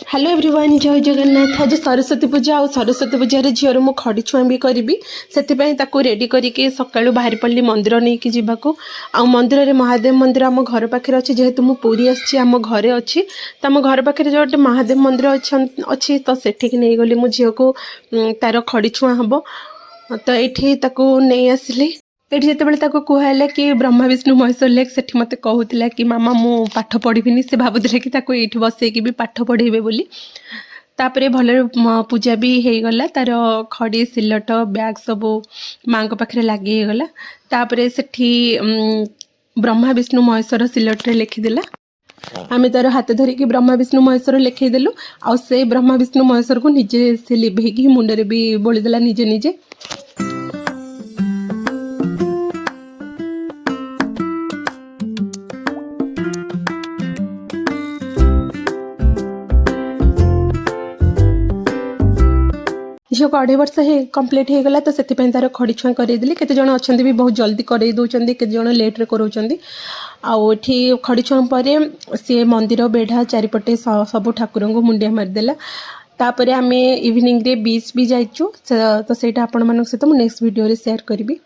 Hello everyone जय जगन्नाथ। आज सरस्वती पूजा और सरस्वती पूजार झीर मु खड़ी छुआ भी करी से रेडी करके सका बाहरी पड़ी मंदिर नहीं कि जावाक आ मंदिर में महादेव मंदिर आम घर पाखे अच्छे जेहेतु मुझे पूरी आम घरे अच्छी तो आम घर पाखे जो गोटे महादेव मंदिर अच्छी तो सेठिक नहीं गली मो झील को तार खड़ी छुआ हम तो ये नहीं आसिली ये जिते कहला कि ब्रह्मा विष्णु महेश्वर लेख से मत कहूला कि मामा मु पाठ पढ़ी से भावुला कि ये बसैकी भी पाठ पढ़ेबे बोली तापर भल पूजा भी हो गला तार खड़ी सिलट बैग सब माँ पाखे लगिगला तापर सेठी ब्रह्मा विष्णु महेश्वर सिलटे लिखिदेला आम तार हाथ धरिकी ब्रह्मा विष्णु महेश्वर लिखईदेलु आ से ब्रह्मा विष्णु महेश्वर को निजे से लिभेकी मुंडे भी बोलीदेला निजे निजे झील को 2.5 वर्ष कंप्लीट हो गला तो से तार खड़ी छुआ करदेली केते जण अच्छा भी बहुत जल्दी कर दौरान केते जण लेट्रे कराउछंदी आठी खड़ी छुआ पर सी मंदिर बेढ़ा चारिपटे सब ठाकुर को मुंडिया मारिदेला तापर आम इवनिंग रे बीच भी जाइचु तो सेटा आपण मानक सहित नेक्स्ट वीडियो रे शेयर करी।